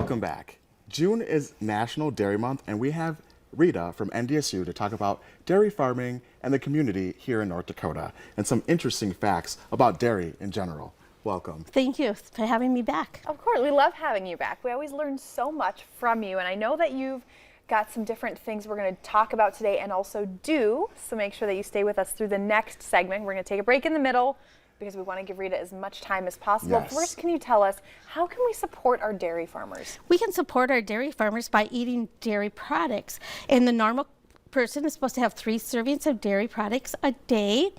Welcome back. June is National Dairy Month, and we have Rita from NDSU to talk about dairy farming and the community here in North Dakota and some interesting facts about dairy in general. Welcome. Thank you for having me back. Of course, we love having you back. We always learn so much from you, and I know that you've got some different things we're going to talk about today and also do, so make sure that you stay with us through the next segment. We're going to take a break in the middle because we want to give Rita as much time as possible. Yes. First, can you tell us, how can we support our dairy farmers? We can support our dairy farmers by eating dairy products. And the normal person is supposed to have 3 servings of dairy products a day.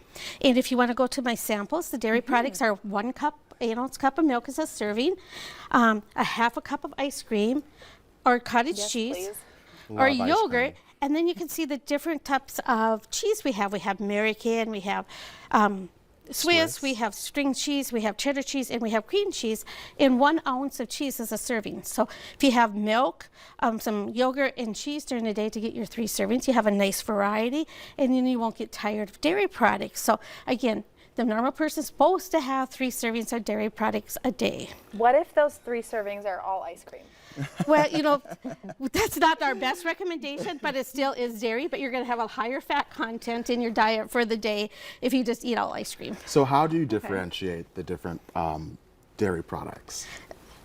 And if you want to go to my samples, the dairy products are 1 cup, 8-ounce cup of milk is a serving, a half a cup of ice cream, or cottage cheese, please. or yogurt. And then you can see the different types of cheese we have. We have American, we have Swiss, we have string cheese, we have cheddar cheese, and we have cream cheese. And 1 ounce of cheese is a serving. So if you have milk, some yogurt, and cheese during the day to get your 3 servings, you have a nice variety, and then you won't get tired of dairy products. So again, the normal person is supposed to have 3 servings of dairy products a day. What if those 3 servings are all ice cream? Well, you know, that's not our best recommendation, but it still is dairy, but you're going to have a higher fat content in your diet for the day if you just eat all ice cream. So how do you differentiate the different dairy products?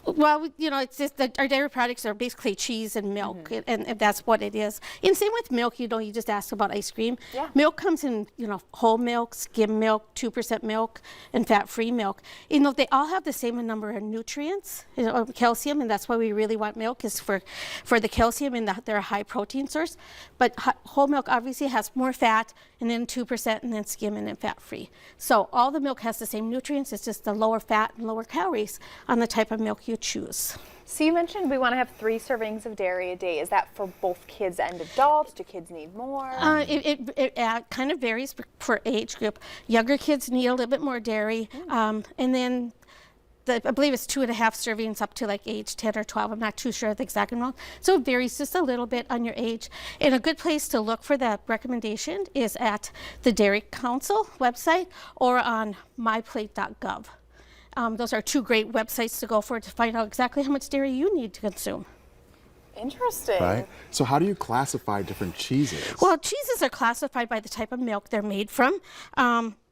Well, you know, it's just that our dairy products are basically cheese and milk, and that's what it is. And same with milk, you know, you just asked about ice cream. Yeah. Milk comes in, you know, whole milk, skim milk, 2% milk, and fat-free milk. You know, they all have the same number of nutrients, you know, calcium, and that's why we really want milk, is for the calcium, and they're a high protein source. But whole milk obviously has more fat, and then 2%, and then skim, and then fat-free. So all the milk has the same nutrients, it's just the lower fat and lower calories on the type of milk you choose. So you mentioned we want to have 3 servings of dairy a day. Is that for both kids and adults? Do kids need more? It kind of varies for age group. Younger kids need a little bit more dairy, and then I believe it's 2.5 servings up to like age 10 or 12. I'm not too sure of the exact amount. So it varies just a little bit on your age. And a good place to look for that recommendation is at the Dairy Council website or on myplate.gov. Those are 2 great websites to go for to find out exactly how much dairy you need to consume. Interesting. Right. So how do you classify different cheeses? Well, cheeses are classified by the type of milk they're made from.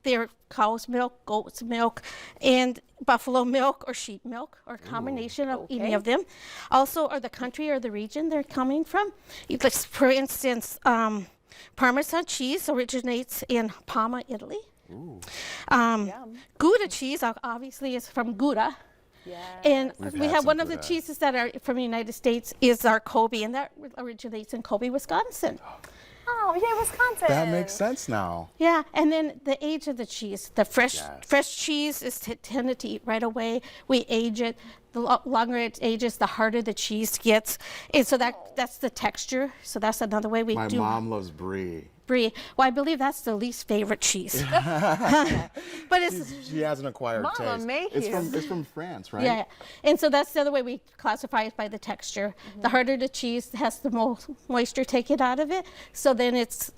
They're cow's milk, goat's milk, and buffalo milk or sheep milk, or a combination of any of them. Also, or the country or the region they're coming from. For instance, Parmesan cheese originates in Parma, Italy. Gouda cheese obviously is from Gouda. Yeah. And We've we had have some one of the Gouda. cheeses that are from the United States is our Kobe, and that originates in Kobe, Wisconsin. Oh, yay, Wisconsin. That makes sense now. Yeah, and then the age of the cheese. The fresh cheese is tended to eat right away. We age it. The longer it ages, the harder the cheese gets. And so that's the texture. So that's another way we My do. mom loves brie. Brie. Well, I believe that's the least favorite cheese. But it's She has an acquired Mama, taste. make It's from France, right? yeah, and so that's the other way we classify it, by the texture. The harder the cheese has the more moisture taken out of it, so then it's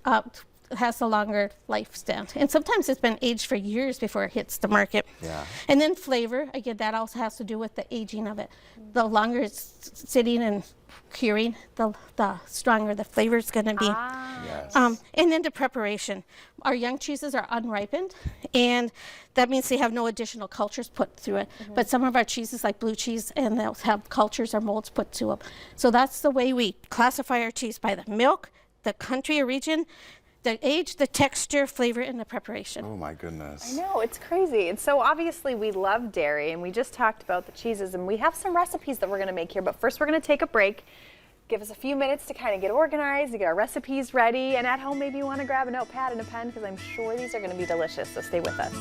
has a longer lifespan. And sometimes it's been aged for years before it hits the market. Yeah. And then flavor, again, that also has to do with the aging of it. The longer it's sitting and curing, the stronger the flavor is going to be. Yes. And then the preparation. Our young cheeses are unripened, and that means they have no additional cultures put through it. But some of our cheeses, like blue cheese, and they'll have cultures or molds put to them. So that's the way we classify our cheese, by the milk, the country or region, the age, the texture, flavor, and the preparation. Oh my goodness. I know, it's crazy. And so obviously we love dairy, and we just talked about the cheeses, and we have some recipes that we're going to make here. But first we're going to take a break. Give us a few minutes to kind of get organized, to get our recipes ready. And at home, maybe you want to grab a notepad and a pen, because I'm sure these are going to be delicious. So stay with us.